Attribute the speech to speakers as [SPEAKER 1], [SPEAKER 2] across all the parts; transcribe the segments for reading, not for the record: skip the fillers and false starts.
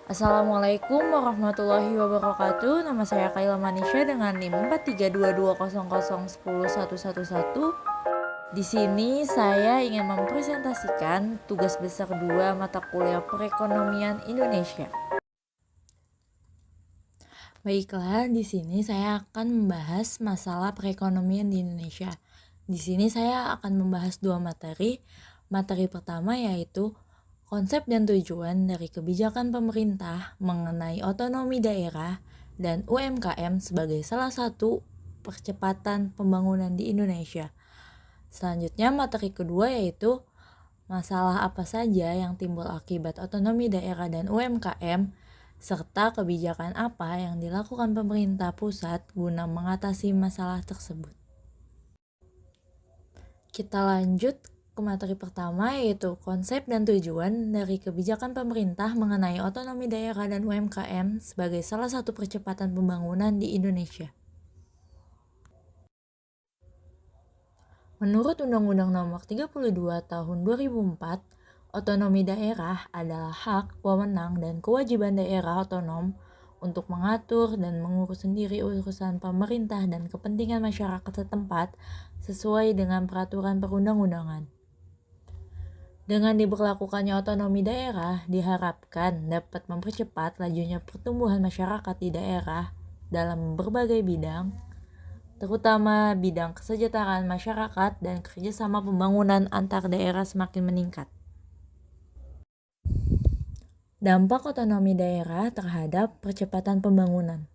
[SPEAKER 1] Assalamualaikum warahmatullahi wabarakatuh. Nama saya Kaila Manisha dengan NIM 432200101111. Di sini saya ingin mempresentasikan tugas besar 2 mata kuliah Perekonomian Indonesia. Baiklah, di sini saya akan membahas masalah perekonomian di Indonesia. Di sini saya akan membahas 2 materi. Materi pertama yaitu konsep dan tujuan dari kebijakan pemerintah mengenai otonomi daerah dan UMKM sebagai salah satu percepatan pembangunan di Indonesia. Selanjutnya materi kedua yaitu masalah apa saja yang timbul akibat otonomi daerah dan UMKM serta kebijakan apa yang dilakukan pemerintah pusat guna mengatasi masalah tersebut. Kita lanjut ke materi pertama yaitu konsep dan tujuan dari kebijakan pemerintah mengenai otonomi daerah dan UMKM sebagai salah satu percepatan pembangunan di Indonesia. Menurut Undang-Undang Nomor 32 Tahun 2004, otonomi daerah adalah hak, wewenang, dan kewajiban daerah otonom untuk mengatur dan mengurus sendiri urusan pemerintah dan kepentingan masyarakat setempat sesuai dengan peraturan perundang-undangan. Dengan diberlakukannya otonomi daerah, diharapkan dapat mempercepat lajunya pertumbuhan masyarakat di daerah dalam berbagai bidang, terutama bidang kesejahteraan masyarakat dan kerjasama pembangunan antar daerah semakin meningkat. Dampak otonomi daerah terhadap percepatan pembangunan.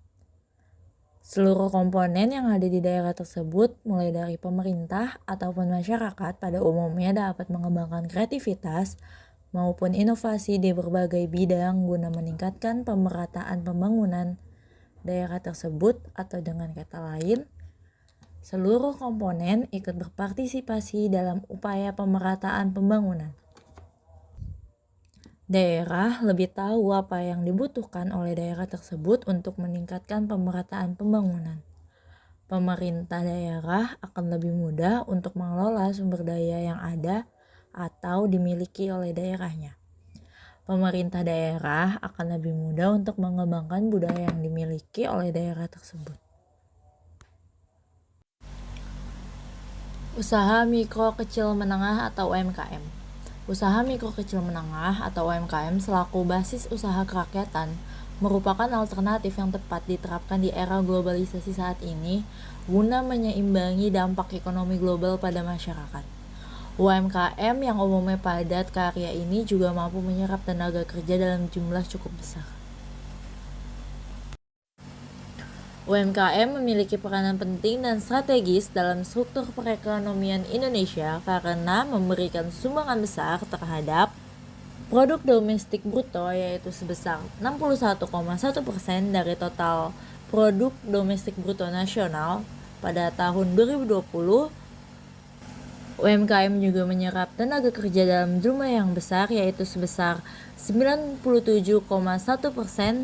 [SPEAKER 1] Seluruh komponen yang ada di daerah tersebut, mulai dari pemerintah ataupun masyarakat pada umumnya dapat mengembangkan kreativitas maupun inovasi di berbagai bidang guna meningkatkan pemerataan pembangunan daerah tersebut, atau dengan kata lain, seluruh komponen ikut berpartisipasi dalam upaya pemerataan pembangunan. Daerah lebih tahu apa yang dibutuhkan oleh daerah tersebut untuk meningkatkan pemerataan pembangunan. Pemerintah daerah akan lebih mudah untuk mengelola sumber daya yang ada atau dimiliki oleh daerahnya. Pemerintah daerah akan lebih mudah untuk mengembangkan budaya yang dimiliki oleh daerah tersebut. Usaha mikro kecil menengah atau UMKM. Usaha mikro kecil menengah atau UMKM selaku basis usaha kerakyatan merupakan alternatif yang tepat diterapkan di era globalisasi saat ini guna menyeimbangi dampak ekonomi global pada masyarakat. UMKM yang umumnya padat karya ini juga mampu menyerap tenaga kerja dalam jumlah cukup besar. UMKM memiliki peranan penting dan strategis dalam struktur perekonomian Indonesia karena memberikan sumbangan besar terhadap produk domestik bruto, yaitu sebesar 61,1% dari total produk domestik bruto nasional pada tahun 2020. UMKM juga menyerap tenaga kerja dalam jumlah yang besar, yaitu sebesar 97,1%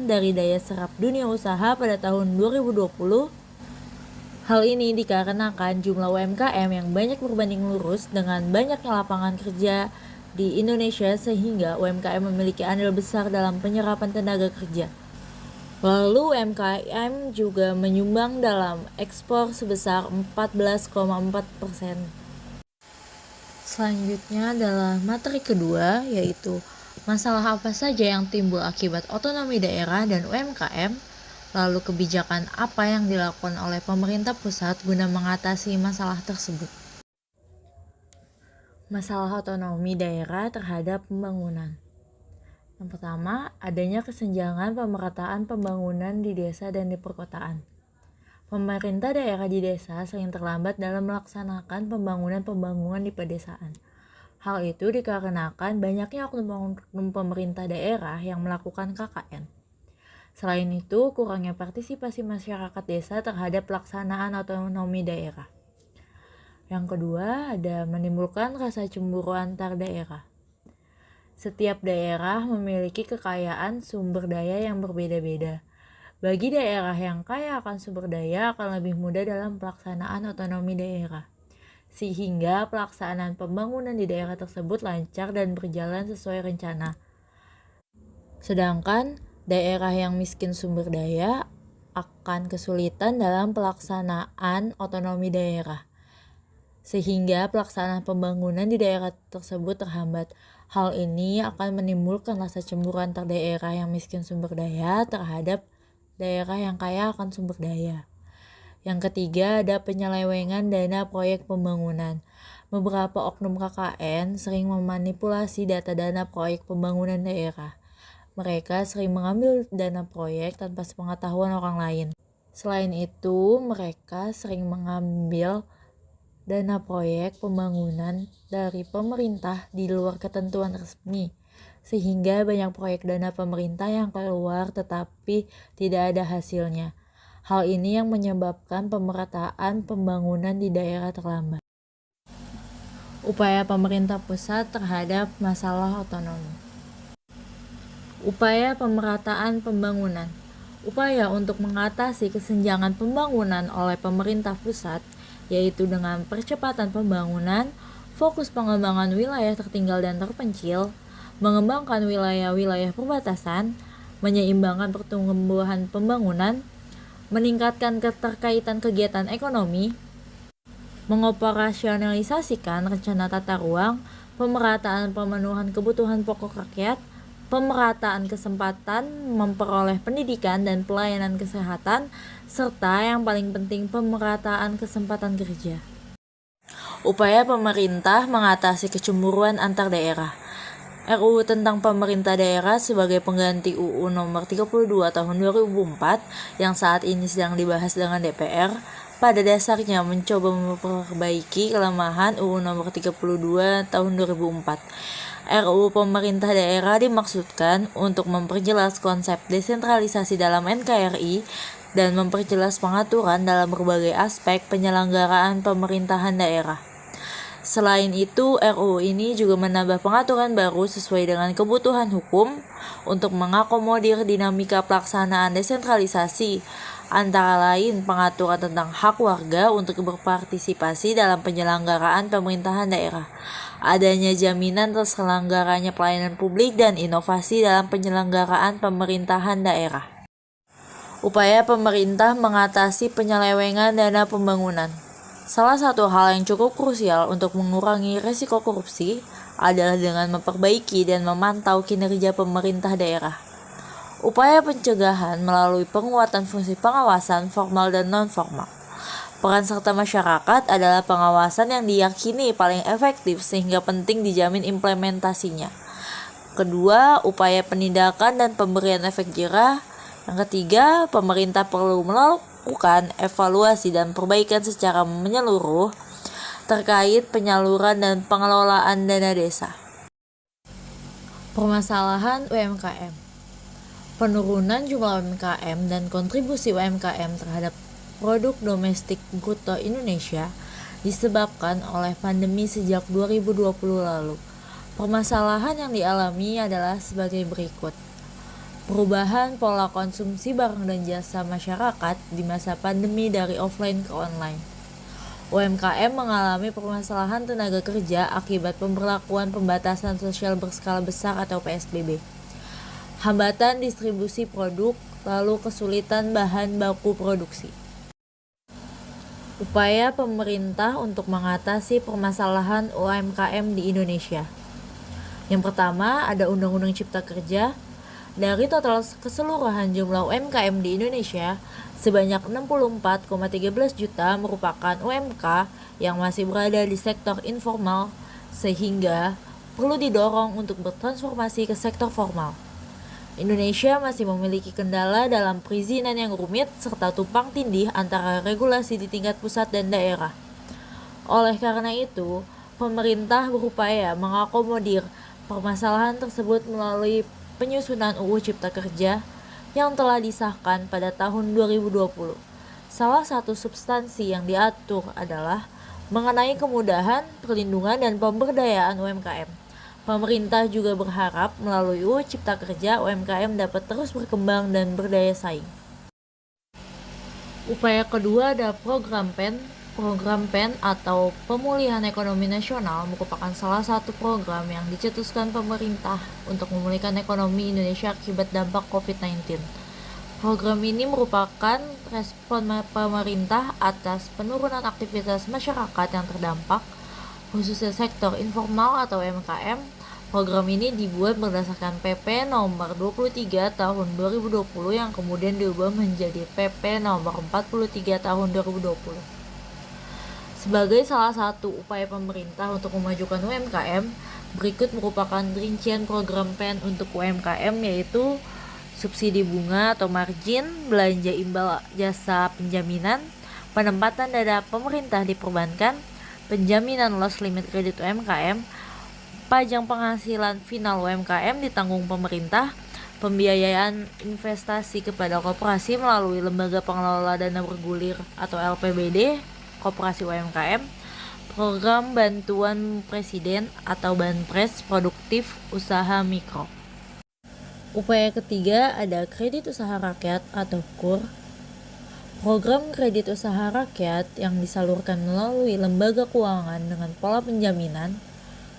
[SPEAKER 1] dari daya serap dunia usaha pada tahun 2020. Hal ini dikarenakan jumlah UMKM yang banyak berbanding lurus dengan banyaknya lapangan kerja di Indonesia, sehingga UMKM memiliki andil besar dalam penyerapan tenaga kerja. Lalu UMKM juga menyumbang dalam ekspor sebesar 14,4%. Selanjutnya adalah materi kedua, yaitu masalah apa saja yang timbul akibat otonomi daerah dan UMKM, lalu kebijakan apa yang dilakukan oleh pemerintah pusat guna mengatasi masalah tersebut. Masalah otonomi daerah terhadap pembangunan. Yang pertama, adanya kesenjangan pemerataan pembangunan di desa dan di perkotaan. Pemerintah daerah di desa sering terlambat dalam melaksanakan pembangunan di pedesaan. Hal itu dikarenakan banyaknya oknum pemerintah daerah yang melakukan KKN. Selain itu, kurangnya partisipasi masyarakat desa terhadap pelaksanaan otonomi daerah. Yang kedua, ada menimbulkan rasa cemburu antar daerah. Setiap daerah memiliki kekayaan sumber daya yang berbeda-beda. Bagi daerah yang kaya akan sumber daya akan lebih mudah dalam pelaksanaan otonomi daerah, sehingga pelaksanaan pembangunan di daerah tersebut lancar dan berjalan sesuai rencana. Sedangkan Daerah yang miskin sumber daya akan kesulitan dalam pelaksanaan otonomi daerah, sehingga pelaksanaan pembangunan di daerah tersebut terhambat. Hal ini akan menimbulkan rasa cemburu antar daerah yang miskin sumber daya terhadap daerah yang kaya akan sumber daya. Yang ketiga, ada penyelewengan dana proyek pembangunan. Beberapa oknum KKN sering memanipulasi data dana proyek pembangunan daerah. Mereka sering mengambil dana proyek tanpa sepengetahuan orang lain. Selain itu, mereka sering mengambil dana proyek pembangunan dari pemerintah di luar ketentuan resmi, sehingga banyak proyek dana pemerintah yang keluar tetapi tidak ada hasilnya. Hal ini yang menyebabkan pemerataan pembangunan di daerah terlambat. Upaya pemerintah pusat terhadap masalah otonomi. Upaya pemerataan pembangunan. Upaya untuk mengatasi kesenjangan pembangunan oleh pemerintah pusat, yaitu dengan percepatan pembangunan, fokus pengembangan wilayah tertinggal dan terpencil, mengembangkan wilayah-wilayah perbatasan, menyeimbangkan pertumbuhan pembangunan, meningkatkan keterkaitan kegiatan ekonomi, mengoperasionalisasikan rencana tata ruang, pemerataan pemenuhan kebutuhan pokok rakyat, pemerataan kesempatan memperoleh pendidikan dan pelayanan kesehatan, serta yang paling penting pemerataan kesempatan kerja. Upaya pemerintah mengatasi kecemburuan antar daerah. RUU tentang pemerintah daerah sebagai pengganti UU nomor 32 tahun 2004 yang saat ini sedang dibahas dengan DPR, pada dasarnya mencoba memperbaiki kelemahan UU nomor 32 tahun 2004. RUU pemerintah daerah dimaksudkan untuk memperjelas konsep desentralisasi dalam NKRI dan memperjelas pengaturan dalam berbagai aspek penyelenggaraan pemerintahan daerah. Selain itu, RUU ini juga menambah pengaturan baru sesuai dengan kebutuhan hukum untuk mengakomodir dinamika pelaksanaan desentralisasi, antara lain pengaturan tentang hak warga untuk berpartisipasi dalam penyelenggaraan pemerintahan daerah, adanya jaminan terselenggaranya pelayanan publik dan inovasi dalam penyelenggaraan pemerintahan daerah. Upaya pemerintah mengatasi penyelewengan dana pembangunan. Salah satu hal yang cukup krusial untuk mengurangi risiko korupsi adalah dengan memperbaiki dan memantau kinerja pemerintah daerah. Upaya pencegahan melalui penguatan fungsi pengawasan formal dan non-formal. Peran serta masyarakat adalah pengawasan yang diyakini paling efektif sehingga penting dijamin implementasinya. Kedua, upaya penindakan dan pemberian efek jerah. Yang ketiga, pemerintah perlu melakukan evaluasi dan perbaikan secara menyeluruh terkait penyaluran dan pengelolaan dana desa. Permasalahan UMKM. Penurunan jumlah UMKM dan kontribusi UMKM terhadap produk domestik bruto Indonesia disebabkan oleh pandemi sejak 2020 lalu. Permasalahan yang dialami adalah sebagai berikut. Perubahan pola konsumsi barang dan jasa masyarakat di masa pandemi dari offline ke online. UMKM mengalami permasalahan tenaga kerja akibat pemberlakuan pembatasan sosial berskala besar atau PSBB. Hambatan distribusi produk, lalu kesulitan bahan baku produksi. Upaya pemerintah untuk mengatasi permasalahan UMKM di Indonesia. Yang pertama, ada Undang-Undang Cipta Kerja. Dari total keseluruhan jumlah UMKM di Indonesia, sebanyak 64,13 juta merupakan UMK yang masih berada di sektor informal, sehingga perlu didorong untuk bertransformasi ke sektor formal. Indonesia masih memiliki kendala dalam perizinan yang rumit serta tumpang tindih antara regulasi di tingkat pusat dan daerah. Oleh karena itu, pemerintah berupaya mengakomodir permasalahan tersebut melalui penyusunan UU Cipta Kerja yang telah disahkan pada tahun 2020. Salah satu substansi yang diatur adalah mengenai kemudahan, perlindungan, dan pemberdayaan UMKM. Pemerintah juga berharap melalui UU Cipta Kerja UMKM dapat terus berkembang dan berdaya saing. Upaya kedua ada program PEN Program PEN atau Pemulihan Ekonomi Nasional merupakan salah satu program yang dicetuskan pemerintah untuk memulihkan ekonomi Indonesia akibat dampak COVID-19. Program ini merupakan respon pemerintah atas penurunan aktivitas masyarakat yang terdampak, khususnya sektor informal atau UMKM. Program ini dibuat berdasarkan PP nomor 23 tahun 2020 yang kemudian diubah menjadi PP nomor 43 tahun 2020. Sebagai salah satu upaya pemerintah untuk memajukan UMKM, berikut merupakan rincian program PEN untuk UMKM, yaitu subsidi bunga atau margin, belanja imbal jasa penjaminan, penempatan dana pemerintah di perbankan, penjaminan loss limit kredit UMKM, pajak penghasilan final UMKM ditanggung pemerintah, pembiayaan investasi kepada koperasi melalui lembaga pengelola dana bergulir atau LPBD, koperasi UMKM, program bantuan presiden atau Banpres produktif usaha mikro. Upaya ketiga ada kredit usaha rakyat atau KUR. Program kredit usaha rakyat yang disalurkan melalui lembaga keuangan dengan pola penjaminan.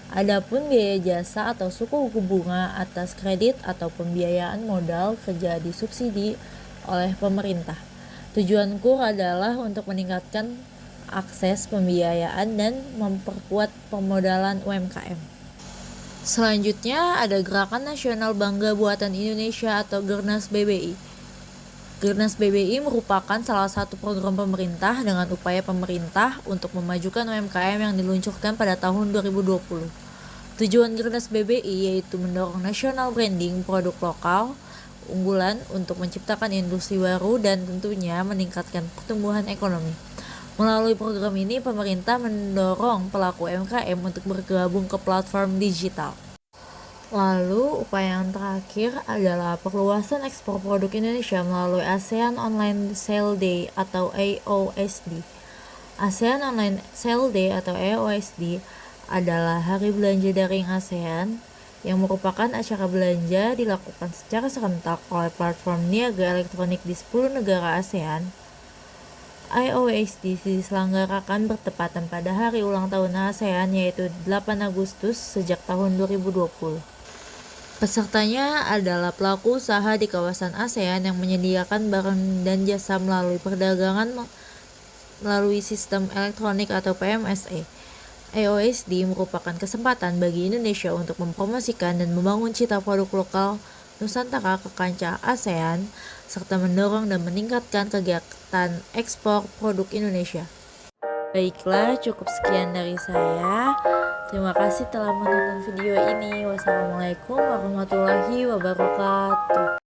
[SPEAKER 1] Adapun biaya jasa atau suku bunga atas kredit atau pembiayaan modal kerja disubsidi oleh pemerintah. Tujuan KUR adalah untuk meningkatkan akses pembiayaan dan memperkuat pemodalan UMKM. Selanjutnya ada Gerakan Nasional Bangga Buatan Indonesia atau Gernas BBI. Gernas BBI merupakan salah satu program pemerintah dengan upaya pemerintah untuk memajukan UMKM yang diluncurkan pada tahun 2020. Tujuan Gernas BBI yaitu mendorong national branding produk lokal unggulan untuk menciptakan industri baru dan tentunya meningkatkan pertumbuhan ekonomi. Melalui program ini, pemerintah mendorong pelaku UMKM untuk bergabung ke platform digital. Lalu, upaya yang terakhir adalah perluasan ekspor produk Indonesia melalui ASEAN Online Sale Day atau AOSD. ASEAN Online Sale Day atau AOSD adalah hari belanja daring ASEAN yang merupakan acara belanja dilakukan secara serentak oleh platform niaga elektronik di 10 negara ASEAN. AOSD diselenggarakan bertepatan pada hari ulang tahun ASEAN yaitu 8 Agustus sejak tahun 2020. Pesertanya adalah pelaku usaha di kawasan ASEAN yang menyediakan barang dan jasa melalui perdagangan melalui sistem elektronik atau PMSE. AOSD merupakan kesempatan bagi Indonesia untuk mempromosikan dan membangun cita produk lokal Nusantara ke kancah ASEAN serta mendorong dan meningkatkan kegiatan ekspor produk Indonesia. Baiklah, cukup sekian dari saya. Terima kasih telah menonton video ini. Wassalamualaikum warahmatullahi wabarakatuh.